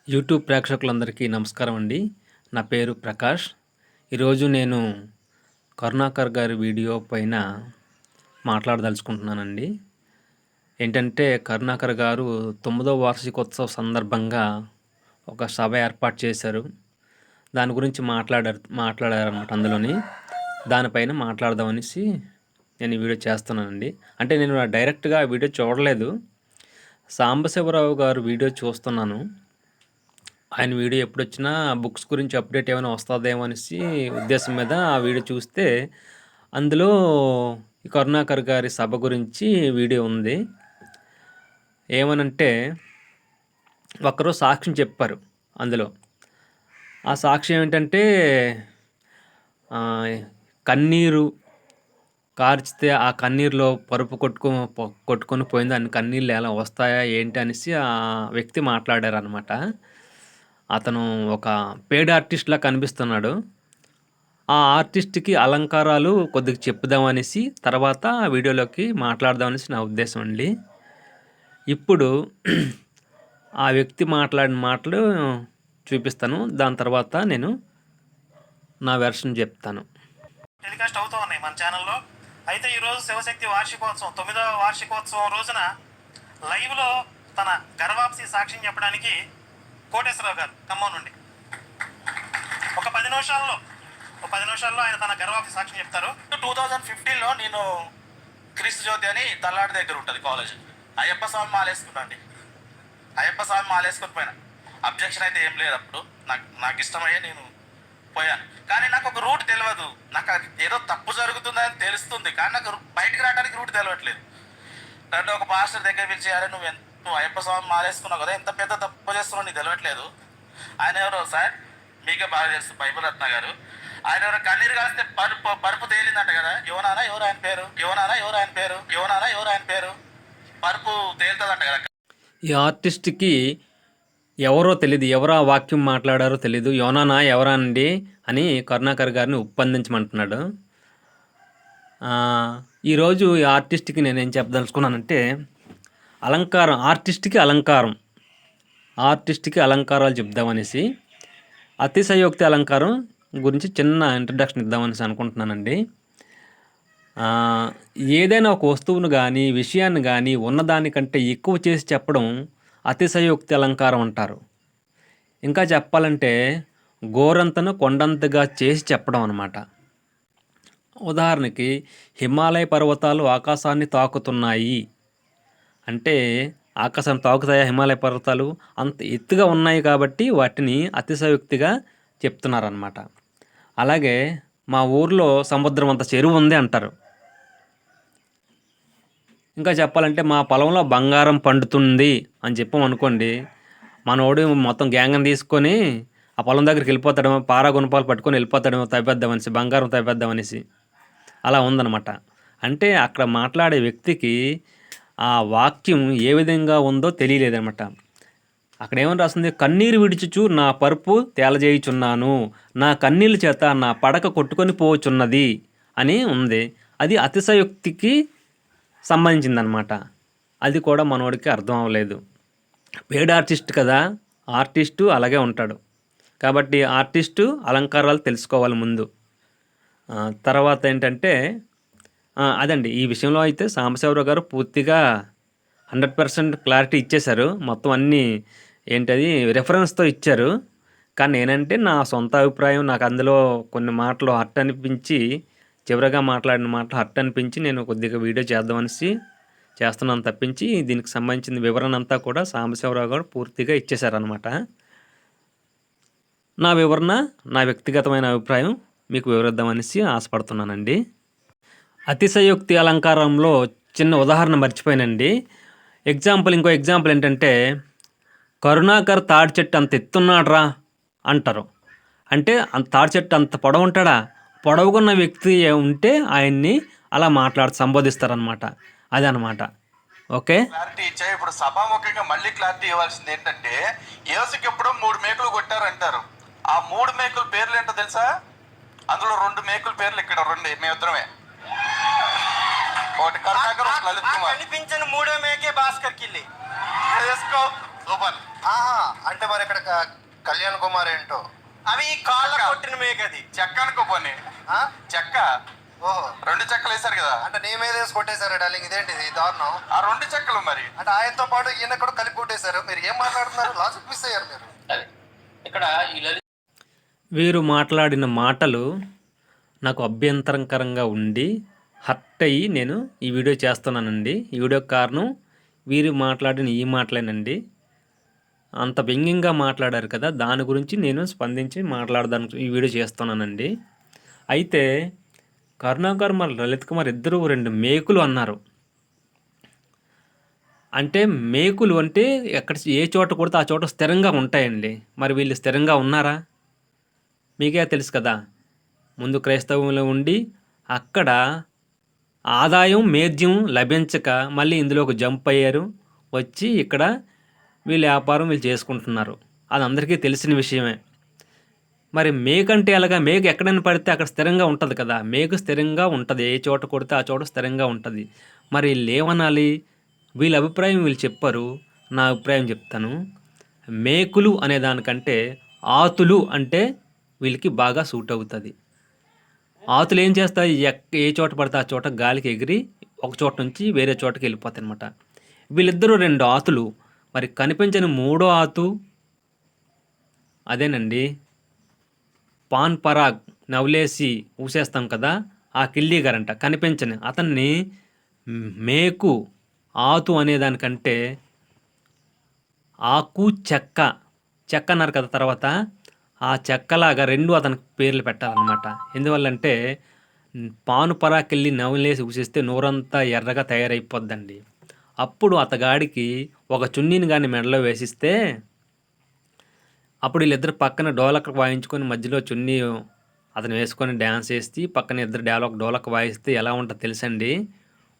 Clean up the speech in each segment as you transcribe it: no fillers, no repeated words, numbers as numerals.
YouTube ప్రేక్షకులందరికీ నమస్కారం అండి. నా పేరు ప్రకాష్. ఈరోజు నేను కరుణాకర్ గారి వీడియో పైన మాట్లాడదలుచుకుంటున్నానండి. ఏంటంటే కరుణాకర్ గారు 9వ వార్షికోత్సవ సందర్భంగా ఒక సభ ఏర్పాటు చేశారు. దాని గురించి మాట్లాడారన్నమాట అందులోని. దానిపైన మాట్లాడదామనేసి నేను ఈ వీడియో చేస్తున్నానండి. అంటే నేను డైరెక్ట్‌గా ఆ వీడియో చూడలేదు. సాంబశివరావు గారు వీడియో చూస్తున్నాను. ఆయన వీడియో ఎప్పుడొచ్చినా బుక్స్ గురించి అప్డేట్ ఏమైనా వస్తదేమో అనేసి ఉద్దేశం మీద ఆ వీడియో చూస్తే, అందులో ఈ కరుణాకర్ గారి సభ గురించి వీడియో ఉంది. ఏమనంటే, ఒకరోజు సాక్ష్యం చెప్పారు అందులో. ఆ సాక్ష్యం ఏంటంటే, కన్నీరు కార్చితే ఆ కన్నీరులో పరుపు కొట్టుకొని పోయింది. అన్ని కన్నీళ్ళు ఎలా వస్తాయా ఏంటి అనేసి ఆ వ్యక్తి మాట్లాడారనమాట. అతను ఒక పెయిడ్ ఆర్టిస్ట్‌లా కనిపిస్తున్నాడు. ఆ ఆర్టిస్ట్‌కి అలంకారాలు కొద్దిగా చెప్పుదామనేసి తర్వాత వీడియోలోకి మాట్లాడదామనేసి నా ఉద్దేశం అండి. ఇప్పుడు ఆ వ్యక్తి మాట్లాడిన మాటలు చూపిస్తాను. దాని తర్వాత నేను నా వెర్షన్ చెప్తాను. టెలికాస్ట్ అవుతూ ఉన్నాయి మన ఛానల్లో. అయితే ఈరోజు శివశక్తి వార్షికోత్సవం 9వ వార్షికోత్సవం రోజున లైవ్లో తన గర్వాప్సి సాక్ష్యం చెప్పడానికి కోటేశ్వరరావు గారు ఖమ్మం నుండి ఒక 10 నిమిషాల్లో ఆయన తన గర్వాప్సి సాక్ష్యం చెప్తారు. 2015లో నేను క్రీస్తు జ్యోతి అని తల్లాడి దగ్గర ఉంటుంది కాలేజ్. అయ్యప్ప స్వామి మాలేసుకున్నాండి. అయ్యప్ప స్వామి మాలేసుకొని పోయినా. అబ్జెక్షన్ అయితే ఏం లేదు. అప్పుడు నాకు ఇష్టమయ్యే నేను పోయాను. కానీ నాకు ఒక రూట్ తెలియదు. నాకు ఏదో తప్పు జరుగుతుందని తెలుస్తుంది, కానీ నాకు బయటికి రావడానికి రూట్ తెలియట్లేదు. అంటే ఒక పాస్టర్ దగ్గర పిలిచి, అరే నువ్వు అయ్యప్ప స్వామి మాలేసుకున్నావు కదా, ఎంత పెద్ద తప్పు చేస్తున్నావు నీకు తెలియట్లేదు. ఆయన ఎవరో సార్ మీకే బాగా తెలుసు, బైబుల్ రత్న గారు. ఆయన ఎవరో కన్నీరు కాస్తే పరుపు తేలిందంట కదా. యోనానా ఎవరు ఆయన పేరు పరుపు తేలుతుందంట కదా. ఈ ఆర్టిస్ట్‌కి ఎవరో తెలీదు. ఎవరో ఆ వాక్యం మాట్లాడారో తెలీదు. యోనానా ఎవరా అండి అని కరుణాకర్ గారిని ఒప్పందించమంటున్నాడు. ఈరోజు ఈ ఆర్టిస్ట్‌కి నేనేం చెప్పదలుచుకున్నానంటే, ఆర్టిస్ట్‌కి అలంకారాలు చెప్దామనేసి, అతిశయోక్తి అలంకారం గురించి చిన్న ఇంట్రడక్షన్ ఇద్దామనేసి అనుకుంటున్నానండి. ఏదైనా ఒక వస్తువును కానీ, విషయాన్ని కానీ ఉన్నదానికంటే ఎక్కువ చేసి చెప్పడం అతిశయోక్తి అలంకారం అంటారు. ఇంకా చెప్పాలంటే గోరంతను కొండంతగా చేసి చెప్పడం అన్నమాట. ఉదాహరణకి హిమాలయ పర్వతాలు ఆకాశాన్ని తాకుతున్నాయి అంటే, ఆకాశాన్ని తాకుతాయా హిమాలయ పర్వతాలు? అంత ఎత్తుగా ఉన్నాయి కాబట్టి వాటిని అతిశయోక్తిగా చెప్తున్నారన్నమాట. అలాగే మా ఊర్లో సముద్రం అంత చెరువు ఉంది అంటారు. ఇంకా చెప్పాలంటే మా పొలంలో బంగారం పండుతుంది అని చెప్పామనుకోండి, మనోడు మొత్తం గ్యాంగ్‌ని తీసుకొని ఆ పొలం దగ్గరికి వెళ్ళిపోతాడేమో, పారా గుణపాలు పట్టుకొని వెళ్ళిపోతాడేమో తవ్వేద్దామనేసి, బంగారం తవ్వేద్దామనేసి. అలా ఉందన్నమాట. అంటే అక్కడ మాట్లాడే వ్యక్తికి ఆ వాక్యం ఏ విధంగా ఉందో తెలియలేదనమాట. అక్కడ ఏమని రాస్తుంది, కన్నీరు విడుచుచు నా పరుపు తేలజేయుచున్నాను, నా కన్నీళ్ళ చేత నా పడక కొట్టుకొని పోచున్నది అని ఉంది. అది అతిశయోక్తికి సంబంధించిందనమాట. అది కూడా మనోడికి అర్థం అవ్వలేదు. పెయిడ్ ఆర్టిస్ట్ కదా, ఆర్టిస్టు అలాగే ఉంటాడు. కాబట్టి ఆర్టిస్టు అలంకారాలు తెలుసుకోవాలి ముందు. తర్వాత ఏంటంటే అదండి. ఈ విషయంలో అయితే సాంబశివరావు గారు పూర్తిగా 100% క్లారిటీ ఇచ్చేశారు. మొత్తం అన్నీ ఏంటది రిఫరెన్స్‌తో ఇచ్చారు. కానీ నేనంటే నా సొంత అభిప్రాయం, నాకు అందులో కొన్ని మాటలు హర్ట్ అనిపించి, చివరగా మాట్లాడిన మాటలు హర్ట్ అనిపించి నేను కొద్దిగా వీడియో చేద్దామనేసి చేస్తున్నాను తప్పించి, దీనికి సంబంధించిన వివరణ అంతా కూడా సాంబశివరావు గారు పూర్తిగా ఇచ్చేశారనమాట. నా వివరణ, నా వ్యక్తిగతమైన అభిప్రాయం మీకు వివరిద్దామనేసి ఆశపడుతున్నానండి. అతిశయోక్తి అలంకారంలో చిన్న ఉదాహరణ మర్చిపోయానండి. ఇంకో ఎగ్జాంపుల్ ఏంటంటే, కరుణాకర్ తాడి చెట్టు అంత ఎత్తున్నాడ్రా అంటారు. అంటే అంత తాడి చెట్టు అంత పొడవుంటాడా? పొడవుకున్న వ్యక్తి ఉంటే ఆయన్ని అలా సంబోధిస్తారనమాట. అదనమాట. ఓకే, క్లారిటీ ఇచ్చాయి. ఇప్పుడు సభాముఖంగా మళ్ళీ క్లారిటీ ఇవ్వాల్సింది ఏంటంటే, యేసుకి ఎప్పుడు 3 మేకులు కొట్టారంటారు. ఆ 3 మేకుల పేర్లు ఏంటో తెలుసా? అందులో 2 మేకుల పేర్లు ఇక్కడ 2 మేమిద్దరమే. ఒకటి కరుణాకర్, లలిత్ కుమార్. కనిపించిన 3వ మేకే భాస్కర్ కిల్లి. సూపర్. అంటే మరి ఇక్కడ కళ్యాణ్ కుమార్ ఏంటో అవి కాళ్ళ కొట్టిన మేకది చెక్క అనుకోపోని ఆ? చెక్క ఓహో, 2 చెక్కలు వేశారు కదా, అంటే నీ మీద వేసి కొట్టేశారు డార్లింగ్, ఇదేంటిది దారుణం. ఆ 2 చెక్కలు మరి అంటే ఆయనతో పాటు ఈయన కూడా కలిపి కొట్టేశారు. మీరు ఏం మాట్లాడుతున్నారు? లాజిక్ మిస్ అయ్యారు మీరు. ఇక్కడ ఈ లలిత వీరు మాట్లాడిన మాటలు నాకు అభ్యంతరకరంగా ఉండి హర్ట్ అయ్యి నేను ఈ వీడియో చేస్తున్నానండి. ఈ వీడియో కారణం వీరు మాట్లాడిన ఈ మాటలేనండి. అంత వ్యంగ్యంగా మాట్లాడారు కదా, దాని గురించి నేను స్పందించి మాట్లాడడానికి ఈ వీడియో చేస్తున్నానండి. అయితే కరుణాకర్ మరి లలిత్ కుమార్ ఇద్దరు 2 మేకులు అన్నారు. అంటే మేకులు అంటే ఎక్కడ ఏ చోట కొడితే ఆ చోట స్థిరంగా ఉంటాయండి. మరి వీళ్ళు స్థిరంగా ఉన్నారా? మీకే తెలుసు కదా. ముందు క్రైస్తవంలో ఉండి అక్కడ ఆదాయం మేధ్యం లభించక మళ్ళీ ఇందులోకి జంప్ అయ్యారు, వచ్చి ఇక్కడ వీళ్ళ వ్యాపారం వీళ్ళు చేసుకుంటున్నారు. అది అందరికీ తెలిసిన విషయమే. మరి మేకు అంటే ఎలాగా? మేకు ఎక్కడైనా పడితే అక్కడ స్థిరంగా ఉంటుంది కదా. మేకు స్థిరంగా ఉంటుంది, ఏ చోట కొడితే ఆ చోట స్థిరంగా ఉంటుంది. మరి వీళ్ళు ఏమనాలి? వీళ్ళ అభిప్రాయం వీళ్ళు చెప్పారు, నా అభిప్రాయం చెప్తాను. మేకులు అనే దానికంటే ఆతులు అంటే వీళ్ళకి బాగా సూట్ అవుతుంది. ఆతులు ఏం చేస్తాయి? ఏ చోట పడితే ఆ చోట గాలికి ఎగిరి ఒక చోట నుంచి వేరే చోటకి వెళ్ళిపోతాయి అనమాట. వీళ్ళిద్దరూ 2 ఆతులు. మరి కనిపించని 3వ ఆతు అదేనండి, పాన్ పరాగ్ నవలేసి ఊసేస్తాం కదా, ఆ కిల్లీ గారంట. కనిపించని అతన్ని మేకు ఆతు అనేదానికంటే ఆకు చెక్క చెక్క అన్నారు కదా, తర్వాత ఆ చెక్కలాగా 2 అతనికి పేర్లు పెట్టాలన్నమాట. ఎందువల్లంటే పాను పరాకెళ్ళి నవ్వులేసి ఊసేస్తే నోరంతా ఎర్రగా తయారైపోద్దండి. అప్పుడు అతగాడికి ఒక చున్నీని కానీ మెడలో వేసిస్తే అప్పుడు వీళ్ళిద్దరు పక్కన డోలక్ వాయించుకొని మధ్యలో చున్నీ అతను వేసుకొని డ్యాన్స్ వేసి పక్కన ఇద్దరు డోలక్ వాయిస్తే ఎలా ఉంటుందో తెలుసండి.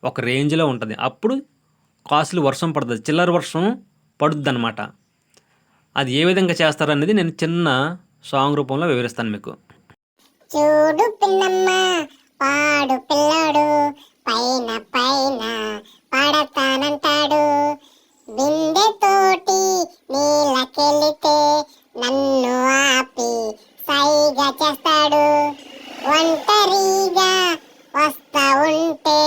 ఒక రేంజ్లో ఉంటుంది. అప్పుడు కాసులు వర్షం పడుతుంది, చిల్లర వర్షం పడుద్ది అనమాట. అది ఏ విధంగా చేస్తారనేది నేను చిన్న సాంగ్ రూపంలో వివరిస్తాను మీకు. చూడు పిన్నమ్మ పాడు పిల్లడు పైన పైన పడతానంటాడు, బిందెతోటి నీళ్ళకెళితే నన్ను ఆపి సైగా చేస్తాడు, ఒంటరిగా వస్తా ఉంటే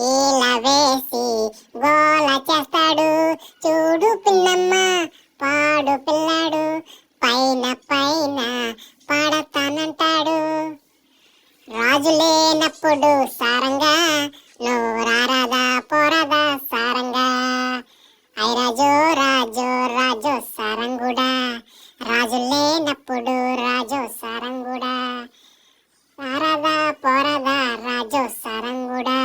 ఇలా వేసి గోల చేస్తాడు. చూడు పిన్నమ్మ పాడు పిల్లాడు పైన పైన పడతానంటాడు. రాజు లేనప్పుడు సారంగా నువ్వు రారాదా పోరాదా సారంగా, ఐ రాజు రాజు రాజు సారంగుడా, రాజు లేనప్పుడు రాజు సారంగుడా, రారాదా పోరాదా రాజు సారంగుడా,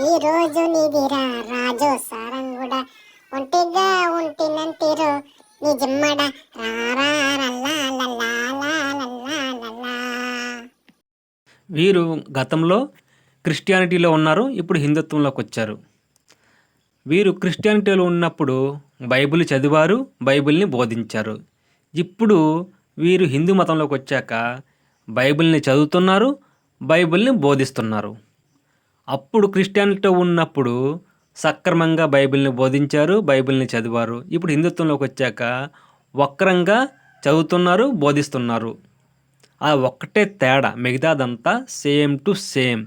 ఈ రోజు నిదిరా రాజు సారంగుడా, ఒంటిగా ఉంటినంటిరు నిజమ్మడ రారా. వీరు గతంలో క్రిస్టియానిటీలో ఉన్నారు, ఇప్పుడు హిందుత్వంలోకి వచ్చారు. వీరు క్రిస్టియానిటీలో ఉన్నప్పుడు బైబిల్ చదివారు, బైబిల్ని బోధించారు. ఇప్పుడు వీరు హిందూ మతంలోకి వచ్చాక బైబిల్ని చదువుతున్నారు, బైబిల్ని బోధిస్తున్నారు. అప్పుడు క్రిస్టియానిటీలో ఉన్నప్పుడు సక్రమంగా బైబిల్ని బోధించారు, బైబిల్ని చదివారు. ఇప్పుడు హిందుత్వంలోకి వచ్చాక వక్రంగా చదువుతున్నారు, బోధిస్తున్నారు. ఆ ఒక్కటే తేడా, మిగతాదంతా సేమ్ టు సేమ్.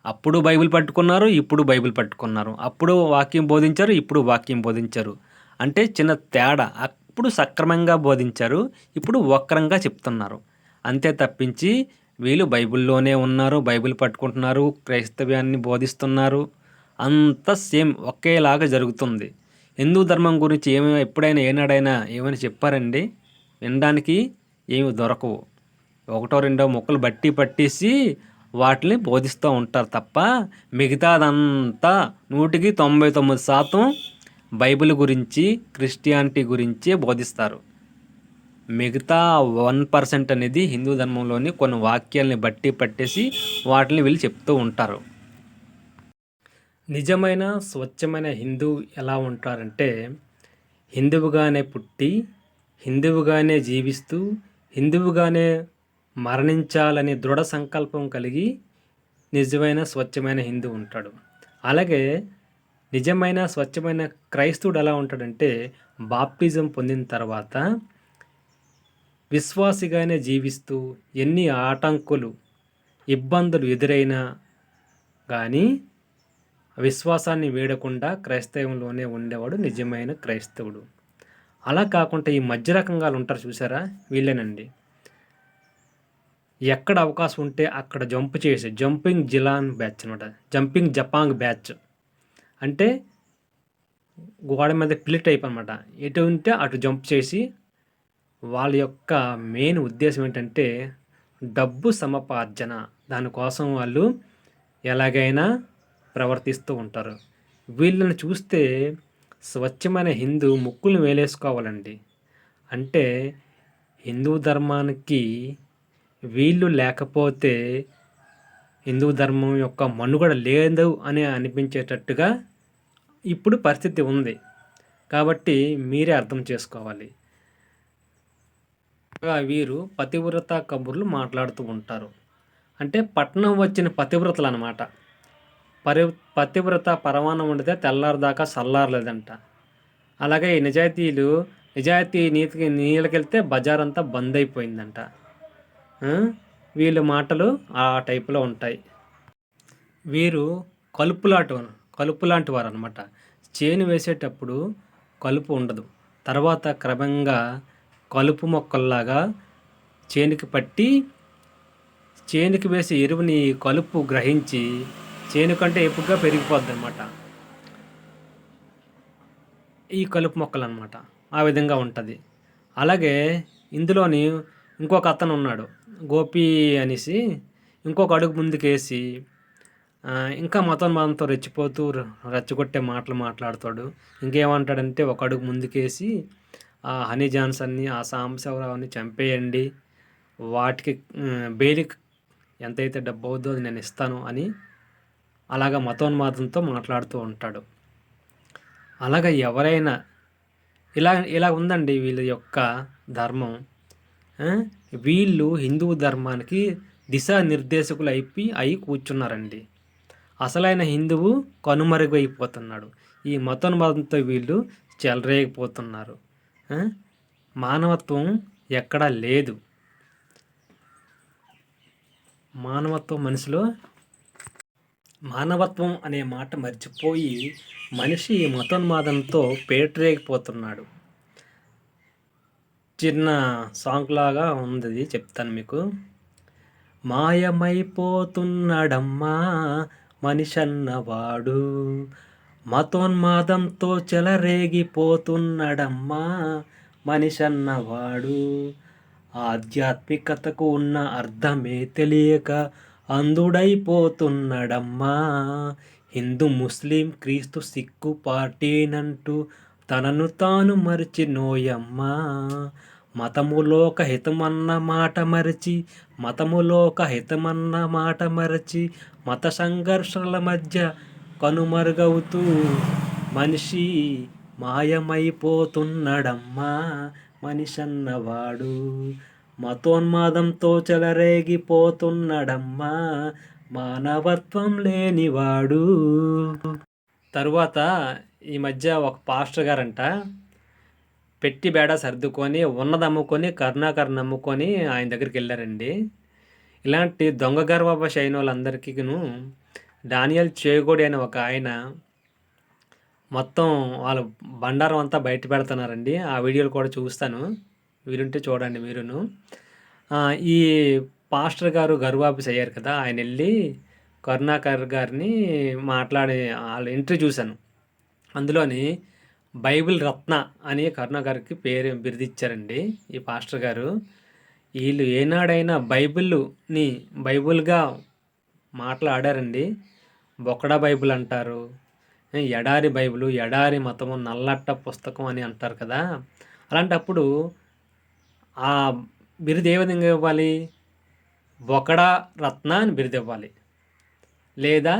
అప్పుడు బైబిల్ పట్టుకున్నారు, ఇప్పుడు బైబిల్ పట్టుకున్నారు. అప్పుడు వాక్యం బోధించారు, ఇప్పుడు వాక్యం బోధించారు. అంటే చిన్న తేడా. అప్పుడు సక్రమంగా బోధించారు, ఇప్పుడు వక్రంగా చెప్తున్నారు. అంతే తప్పించి వీళ్ళు బైబిల్లోనే ఉన్నారు, బైబిల్ పట్టుకుంటున్నారు, క్రైస్తవ్యాన్ని బోధిస్తున్నారు. అంతా సేమ్ ఒకేలాగా జరుగుతుంది. హిందూ ధర్మం గురించి ఎప్పుడైనా ఏనాడైనా ఏమైనా చెప్పారండి? వినడానికి ఏమి దొరకవు. 1-2 ముక్కలు పట్టేసి వాటిని బోధిస్తూ ఉంటారు తప్ప మిగతాదంతా 99% బైబిల్ గురించి, క్రిస్టియానిటీ గురించే బోధిస్తారు. మిగతా 1% అనేది హిందూ ధర్మంలోని కొన్ని వాక్యాలని పట్టేసి వాటిని వీళ్ళు చెప్తూ ఉంటారు. నిజమైన స్వచ్ఛమైన హిందూ ఎలా ఉంటారంటే, హిందువుగానే పుట్టి హిందువుగానే జీవిస్తూ హిందువుగానే మరణించాలని దృఢ సంకల్పం కలిగి నిజమైన స్వచ్ఛమైన హిందూ ఉంటాడు. అలాగే నిజమైన స్వచ్ఛమైన క్రైస్తవుడు ఎలా ఉంటాడంటే, బాప్టిజం పొందిన తర్వాత విశ్వాసిగానే జీవిస్తూ ఎన్ని ఆటంకులు ఇబ్బందులు ఎదురైనా కానీ విశ్వాసాన్ని వీడకుండా క్రైస్తవంలోనే ఉండేవాడు నిజమైన క్రైస్తవుడు. అలా కాకుండా ఈ మధ్య రకంగాలు ఉంటారు చూసారా, వీళ్ళేనండి. ఎక్కడ అవకాశం ఉంటే అక్కడ జంప్ చేసి జంపింగ్ జిలాన్ బ్యాచ్ అనమాట, జంపింగ్ జపాంగ్ బ్యాచ్ అంటే గోడ మీద పిల్లి టైప్ అనమాట. ఎటు ఉంటే అటు జంప్ చేసి వాళ్ళ యొక్క మెయిన్ ఉద్దేశం ఏంటంటే డబ్బు సముపార్జన. దానికోసం వాళ్ళు ఎలాగైనా ప్రవర్తిస్తూ ఉంటారు. వీళ్ళని చూస్తే స్వచ్ఛమైన హిందూ ముక్కులు వేలేసుకోవాలండి. అంటే హిందూ ధర్మానికి వీళ్ళు లేకపోతే హిందూ ధర్మం యొక్క మనుగడ లేదు అని అనిపించేటట్టుగా ఇప్పుడు పరిస్థితి ఉంది. కాబట్టి మీరే అర్థం చేసుకోవాలి. వీరు పతివ్రత కబుర్లు మాట్లాడుతూ ఉంటారు. అంటే పట్నం వచ్చిన పతివ్రతలు అన్నమాట. పతివ్రత పరమాన్నం వండితే తెల్లారిదాకా చల్లారలేదంట. అలాగే ఈ నిజాయితీ నీళ్ళకెళ్తే బజార్ అంతా బంద్ అయిపోయిందంట. వీళ్ళ మాటలు ఆ టైపులో ఉంటాయి. వీరు కలుపు లాంటి వారు అనమాట. చేను వేసేటప్పుడు కలుపు ఉండదు. తర్వాత క్రమంగా కలుపు మొక్కల్లాగా చేనుకి పట్టి చేనుకి వేసే ఎరువుని కలుపు గ్రహించి చేను కంటే ఎక్కువగా పెరిగిపోద్ది అనమాట. ఈ కలుపు మొక్కలు అనమాట ఆ విధంగా ఉంటుంది. అలాగే ఇందులోని ఇంకొక అతను ఉన్నాడు, గోపి అనేసి. ఇంకొక అడుగు ముందుకేసి ఇంకా మతంతో రెచ్చిపోతూ రెచ్చగొట్టే మాటలు మాట్లాడతాడు. ఇంకేమంటాడంటే ఒక అడుగు ముందుకేసి ఆ హనీ జాన్సన్ని, ఆ సాంబశివరావుని చంపేయండి, వాటికి బెయిల్కి ఎంతైతే డబ్బు అవుద్దో అది నేను ఇస్తాను అని అలాగా మతోన్మాదంతో మాట్లాడుతూ ఉంటాడు. అలాగ ఎవరైనా ఇలా ఉందండి వీళ్ళ యొక్క ధర్మం. వీళ్ళు హిందూ ధర్మానికి దిశానిర్దేశకులు అయి కూర్చున్నారండి. అసలైన హిందువు కనుమరుగైపోతున్నాడు. ఈ మతోన్మాదంతో వీళ్ళు చెలరేగిపోతున్నారు. మానవత్వం ఎక్కడా లేదు. మానవత్వం అనే మాట మర్చిపోయి మనిషి ఈ మతోన్మాదంతో పేటరేగిపోతున్నాడు. చిన్న సాంగ్ లాగా ఉంది, చెప్తాను మీకు. మాయమైపోతున్నాడమ్మా మనిషన్నవాడు, మతోన్మాదంతో చెలరేగిపోతున్నాడమ్మా మనిషన్నవాడు, ఆధ్యాత్మికతకు ఉన్న అర్థమే తెలియక అంధుడైపోతున్నాడమ్మా. హిందూ, ముస్లిం, క్రీస్తు, సిక్కు పార్టీనంటూ తనను తాను మరిచినోయమ్మా. మతములోక హితమన్న మాట మరచి మత సంఘర్షణల మధ్య కనుమరుగవుతూ మనిషి మాయమైపోతున్నాడమ్మా మనిషన్నవాడు, మతోన్మాదంతో చెలరేగిపోతున్నాడమ్మా మానవత్వం లేనివాడు. తరువాత ఈ మధ్య ఒక పాస్టర్ గారంట పెట్టి బేడ సర్దుకొని ఉన్నది అమ్ముకొని కరుణాకరణ నమ్ముకొని ఆయన దగ్గరికి వెళ్ళారండి. ఇలాంటి దొంగ గర్భ శైన వాళ్ళందరికీను డానియల్ చేగోడి అనే ఒక ఆయన మొత్తం వాళ్ళ బండారం అంతా బయట పెడుతున్నారండి. ఆ వీడియోలు కూడా చూస్తాను, వీలుంటే చూడండి మీరును. ఈ పాస్టర్ గారు గర్వాఫీస్ అయ్యారు కదా, ఆయన వెళ్ళి కరుణాకర్ గారిని మాట్లాడి వాళ్ళ ఇంటర్వ్యూ చూశాను. అందులోని బైబిల్ రత్న అని కరుణాకర్కి బిరుదిచ్చారండి ఈ పాస్టర్ గారు. వీళ్ళు ఏనాడైనా బైబిల్గా మాట్లాడారండి. బొక్కడా బైబిల్ అంటారు, ఎడారి బైబిలు, ఎడారి మతము, నల్లట్ట పుస్తకం అని అంటారు కదా. అలాంటప్పుడు ఆ బిరుదు ఏ విధంగా ఇవ్వాలి? బొకడా రత్న అని బిరుదు ఇవ్వాలి, లేదా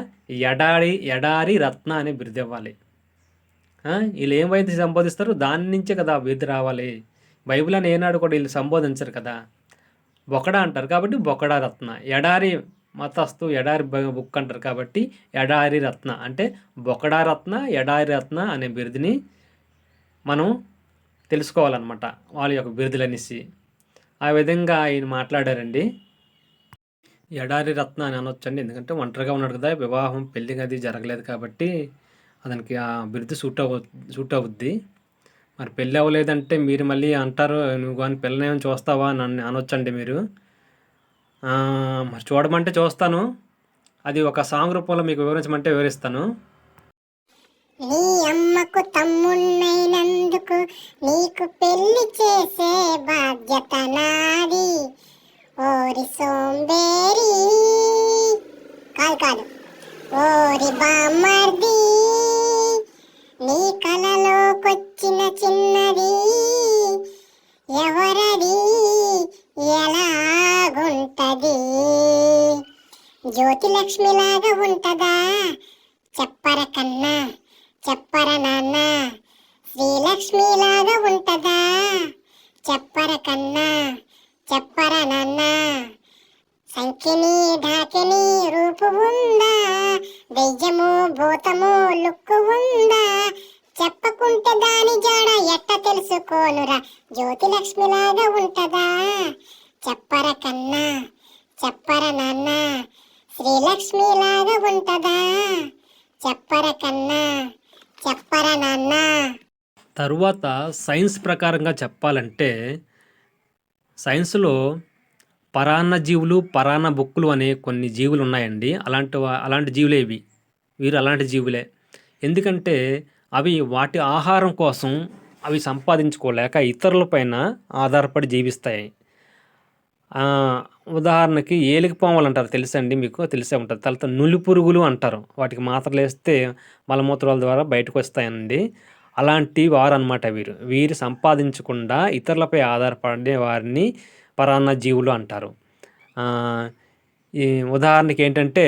ఎడారి రత్న అని బిరుదు ఇవ్వాలి. వీళ్ళు ఏమైతే సంబోధిస్తారో దాని నుంచే కదా బిరుదు రావాలి. బైబిల్ అని ఏనాడు కూడా వీళ్ళు సంబోధించరు కదా. బొకడా అంటారు కాబట్టి బొకడా రత్న, ఎడారి మతస్థు ఎడారి బుక్ అంటారు కాబట్టి ఎడారి రత్న, అంటే బొకడా రత్న, ఎడారి రత్న అనే బిరుదుని మనం తెలుసుకోవాలన్నమాట వాళ్ళ యొక్క బిరుదులనేసి. ఆ విధంగా ఆయన మాట్లాడారండి. ఎడారి రత్న అని అనొచ్చండి. ఎందుకంటే ఒంటరిగా ఉన్నాడు కదా! వివాహం, పెళ్లి అది జరగలేదు కాబట్టి అతనికి ఆ బిరుదు సూట్ అవుద్ది. మరి పెళ్లి అవ్వలేదంటే మీరు మళ్ళీ అంటారు, "నువ్వు గాని పిల్లనేమైనా చూస్తావా?" అని అనొచ్చండి మీరు. మరి చూడమంటే చూస్తాను. అది ఒక సాంగ్ రూపంలో మీకు వివరించమంటే వివరిస్తాను. నీ అమ్మకు తమ్ముణ్ణైనందుకు నీకు పెళ్లి చేసే బాధ్యత నాది. ఓరి సోంబేరి, కాదు, ఓరి బామ్మర్ది, నీ కలలోకొచ్చిన చిన్నది ఎవరది, ఎలాగుంటది? జ్యోతిలక్ష్మిలాగా ఉంటదా? చెప్పర కన్నా, చెప్పర నాన్న. శ్రీలక్ష్మిలాగా ఉంటదా? చెప్పర కన్నా, చెప్పర నాన్న. సంఖ్యని ఢాకిని రూపు ఉందా? దెయ్యము భూతము లుక్కు ఉందా? చెప్పకుంటే దాని జాడ ఎట్ట తెలుసుకోనురా? జ్యోతిలక్ష్మిలాగా ఉంటదా? చెప్పర కన్నా, చెప్పర నాన్న. శ్రీలక్ష్మిలాగా ఉంటదా? చెప్పర కన్నా, చెప్పర నాన్న. తరువాత సైన్స్ ప్రకారంగా చెప్పాలంటే సైన్స్‌లో పరాన్న జీవులు, పరాన్న బుక్కులు అనే కొన్ని జీవులు ఉన్నాయండి. అలాంటి జీవులే ఇవి. వీరు అలాంటి జీవులే. ఎందుకంటే అవి వాటి ఆహారం కోసం అవి సంపాదించుకోలేక ఇతరుల పైన ఆధారపడి జీవిస్తాయి. ఉదాహరణకి ఏలికపాములు అంటారు, తెలుసా అండి మీకు? తెలిసే ఉంటది. తర్వాత నులిపురుగులు అంటారు. వాటికి మాత్రలేస్తే మలమూత్రాల ద్వారా బయటకొస్తాయండి. అలాంటి వారనమాట వీరు. వీరు సంపాదించకుండా ఇతరులపై ఆధారపడే వారిని పరాన్న జీవులు అంటారు. ఈ ఉదాహరణకి ఏంటంటే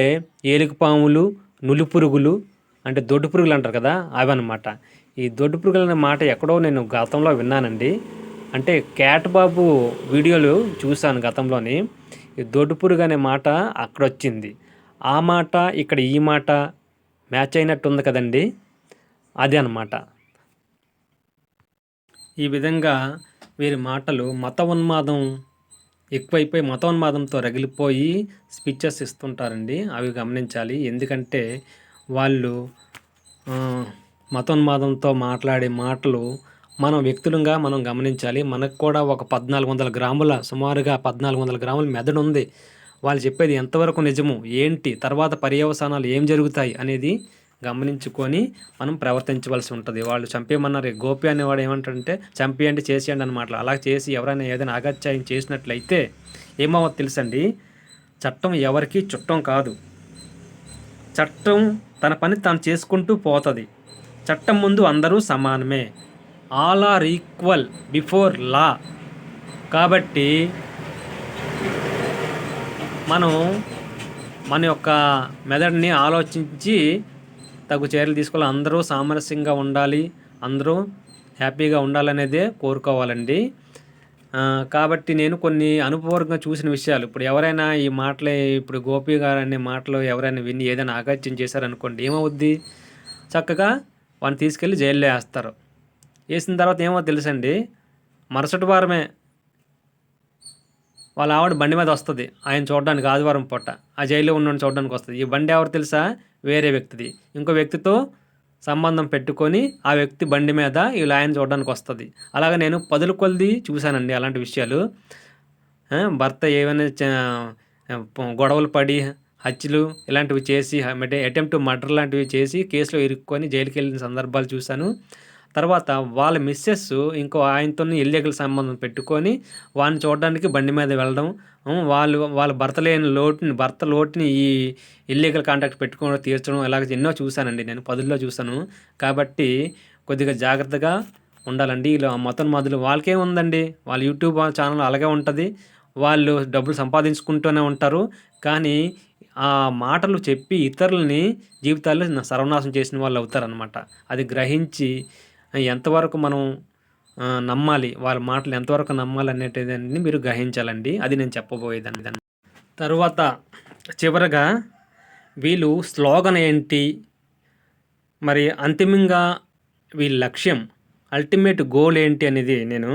ఏలికపాములు, నులిపురుగులు అంటే దొడ్డు పురుగులు అంటారు కదా! అవన్నమాట. ఈ దొడ్డు పురుగులు అనే మాట ఎక్కడో నేను గతంలో విన్నానండి. అంటే క్యాట్ బాబు వీడియోలు చూశాను గతంలోని. ఈ దొడ్డు పురుగు అనే మాట అక్కడొచ్చింది. ఆ మాట ఇక్కడ ఈ మాట మ్యాచ్ అయినట్టుంది కదండీ! అది అనమాట. ఈ విధంగా వీరి మాటలు మత ఉన్మాదం ఎక్కువైపోయి మతోన్మాదంతో రగిలిపోయి స్పీచెస్ ఇస్తుంటారండి. అవి గమనించాలి. ఎందుకంటే వాళ్ళు మతోన్మాదంతో మాట్లాడే మాటలు మనం వ్యక్తులంగా మనం గమనించాలి. మనకు కూడా ఒక 1400 గ్రాముల సుమారుగా 1400 గ్రాముల మెదడు ఉంది. వాళ్ళు చెప్పేది ఎంతవరకు నిజము, ఏంటి, తర్వాత పర్యవసానాలు ఏం జరుగుతాయి అనేది గమనించుకొని మనం ప్రవర్తించవలసి ఉంటుంది. వాళ్ళు చంపేయమన్నారు. గోపి అనేవాడు ఏమంటాడంటే చంపేయండి, చేసేయండి అన్నమాట. అలా చేసి ఎవరైనా ఏదైనా అగత్యాయం చేసినట్లయితే ఏమవుతుందో తెలుసండి, చట్టం ఎవరికీ చుట్టం కాదు. చట్టం తన పని తాను చేసుకుంటూ పోతుంది. చట్టం ముందు అందరూ సమానమే. All are equal before law. కాబట్టి మనం మన యొక్క మెదడుని ఆలోచించి తగు చర్యలు తీసుకోవాలి. అందరూ సామరస్యంగా ఉండాలి, అందరూ హ్యాపీగా ఉండాలనేదే కోరుకోవాలండి. కాబట్టి నేను కొన్ని అనుభవపూర్వకంగా చూసిన విషయాలు, ఇప్పుడు ఎవరైనా ఈ మాటలే, ఇప్పుడు గోపి గారు అనే మాటలు ఎవరైనా విని ఏదైనా అగత్యం చేశారనుకోండి, ఏమవుద్ది? చక్కగా వాడిని తీసుకెళ్ళి జైల్లో వేస్తారు. వేసిన తర్వాత ఏమో తెలుసండి, మరుసటి వారమే వాళ్ళ ఆవిడ బండి మీద వస్తుంది ఆయన చూడడానికి, ఆదివారం పూట ఆ జైల్లో ఉన్నోడిని చూడడానికి వస్తుంది. ఈ బండి ఎవరు తెలుసా? వేరే వ్యక్తిది. ఇంకో వ్యక్తితో సంబంధం పెట్టుకొని ఆ వ్యక్తి బండి మీద వీళ్ళు ఆయన చూడడానికి వస్తుంది. అలాగే నేను పదుల కొలది చూశానండి అలాంటి విషయాలు. భర్త ఏమైనా గొడవలు పడి హత్యలు ఇలాంటివి చేసి అటెంప్ట్ మర్డర్ లాంటివి చేసి కేసులో ఇరుక్కొని జైలుకి వెళ్ళిన సందర్భాలు చూశాను. తర్వాత వాళ్ళ మిస్సెస్ ఇంకో ఆయనతో ఇల్లీగల్ సంబంధం పెట్టుకొని వాడిని చూడడానికి బండి మీద వెళ్ళడం, వాళ్ళ భర్త లోటుని ఈ ఇల్లీగల్ కాంటాక్ట్ పెట్టుకొని తీర్చడం, ఇలాగ ఎన్నో చూశానండి నేను, 10లో చూశాను. కాబట్టి కొద్దిగా జాగ్రత్తగా ఉండాలండి. ఇలా మతోన్మాదులు వాళ్ళకేముందండి, వాళ్ళ యూట్యూబ్ ఛానల్ అలాగే ఉంటుంది, వాళ్ళు డబ్బులు సంపాదించుకుంటూనే ఉంటారు. కానీ ఆ మాటలు చెప్పి ఇతరులని జీవితాల్లో సర్వనాశనం చేసిన వాళ్ళు అవుతారనమాట. అది గ్రహించి ఎంతవరకు మనం నమ్మాలి, వాళ్ళ మాటలు ఎంతవరకు నమ్మాలి అనేటిదాన్ని మీరు గ్రహించాలండి. అది నేను చెప్పబోయేదాన్ని. తరువాత చివరగా వీళ్ళు స్లోగన్ ఏంటి, మరి అంతిమంగా వీళ్ళ లక్ష్యం, అల్టిమేట్ గోల్ ఏంటి అనేది నేను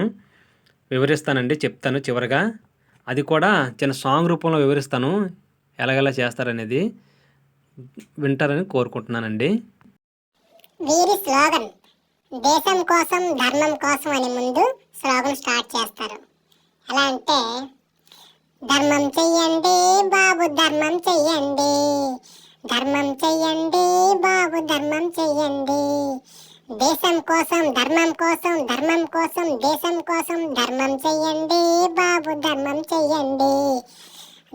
వివరిస్తానండి, చెప్తాను చివరగా. అది కూడా చిన్న సాంగ్ రూపంలో వివరిస్తాను, ఎలాగెలా చేస్తారనేది వింటారని కోరుకుంటున్నానండి. వీరి స్లోగన్ దేశం కోసం ధర్మం కోసం అని ముందు స్లోగన్ స్టార్ట్ చేస్తారు. ఎలా అంటే, ధర్మం చెయ్యండి బాబు ధర్మం చెయ్యండి, ధర్మం చెయ్యండి బాబు ధర్మం చెయ్యండి, దేశం కోసం ధర్మం కోసం, ధర్మం కోసం దేశం కోసం, ధర్మం చెయ్యండి బాబు ధర్మం చెయ్యండి,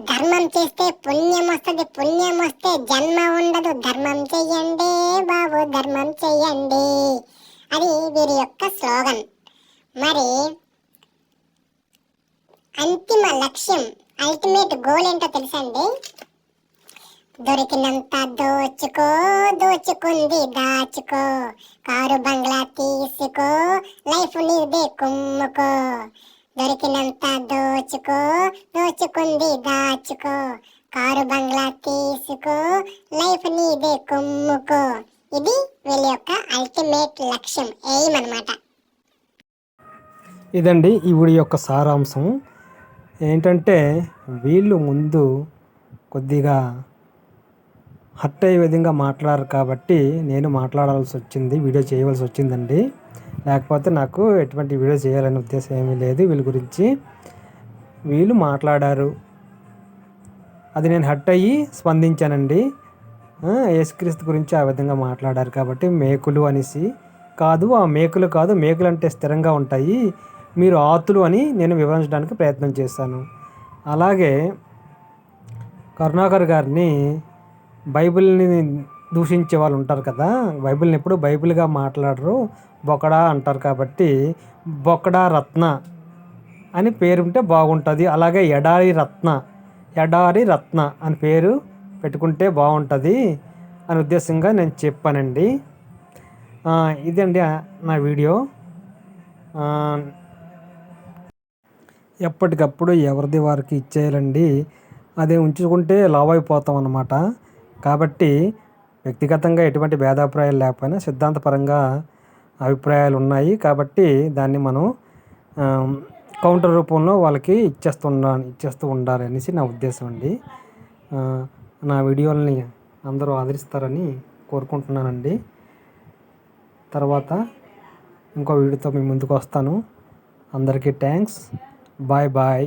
ధర్మం చేస్తే పుణ్యం వస్తుంది, పుణ్యం వస్తే జన్మ ఉండదు, ధర్మం చెయ్యండి బాబు ధర్మం చెయ్యండి. అది వీరి యొక్క స్లోగన్. మరి అంతిమ లక్ష్యం, అల్టిమేట్ గోల్ ఏంటో తెలుసండి? దొరికినంత దోచుకో, దోచుకుంది దాచుకో, కారు బంగ్లా తీసుకో, లైఫ్ నీదే కుమ్ముకో, దొరికినంత దోచుకో, దోచుకుంది దాచుకో, కారు బంగ్లా తీసుకో, లైఫ్ నీదే కుమ్ముకో. ఇది వీళ్ళ యొక్క అల్టిమేట్ లక్ష్యం, ఎయిమ్ అన్నమాట. ఇదండి ఈ వీడియో యొక్క సారాంశం. ఏంటంటే వీళ్ళు ముందు కొద్దిగా హర్ట్ అయ్యే విధంగా మాట్లాడారు కాబట్టి నేను మాట్లాడాల్సి వచ్చింది, వీడియో చేయవలసి వచ్చిందండి. లేకపోతే నాకు ఎటువంటి వీడియో చేయాలనే ఉద్దేశం ఏమీ లేదు. వీళ్ళ గురించి వీళ్ళు మాట్లాడారు, అది నేను హర్ట్ అయ్యి స్పందించానండి. యేసుక్రీస్తు గురించి ఆ విధంగా మాట్లాడారు కాబట్టి మేకులు అనేసి కాదు, ఆ మేకులు కాదు, మేకులు అంటే స్థిరంగా ఉంటాయి, మీరు ఆతులు అని నేను వివరించడానికి ప్రయత్నం చేశాను. అలాగే కరుణాకర్ గారిని బైబిల్ని దూషించే వాళ్ళు ఉంటారు కదా, బైబిల్ని ఎప్పుడు బైబిల్గా మాట్లాడరు, బొకడా అంటారు. కాబట్టి బొకడా రత్న అని పేరు ఉంటే బాగుంటుంది. అలాగే ఎడారి రత్న, ఎడారి రత్న అని పేరు పెట్టుకుంటే బాగుంటుంది అని ఉద్దేశంగా నేను చెప్పానండి. ఇదండి నా వీడియో. ఎప్పటికప్పుడు ఎవరిది వారికి ఇచ్చేయాలండి, అదే ఉంచుకుంటే లావ్ అయిపోతాం అన్నమాట. కాబట్టి వ్యక్తిగతంగా ఎటువంటి భేదాభిప్రాయాలు లేకపోయినా సిద్ధాంతపరంగా అభిప్రాయాలు ఉన్నాయి కాబట్టి దాన్ని మనం కౌంటర్ రూపంలో వాళ్ళకి ఇచ్చేస్తూ ఉండాలి అనేసి నా ఉద్దేశం అండి. నా వీడియోలని అందరూ ఆదరిస్తారని కోరుకుంటున్నానండి. తర్వాత ఇంకో వీడియోతో మీ ముందుకు వస్తాను. అందరికీ థ్యాంక్స్. Bye bye.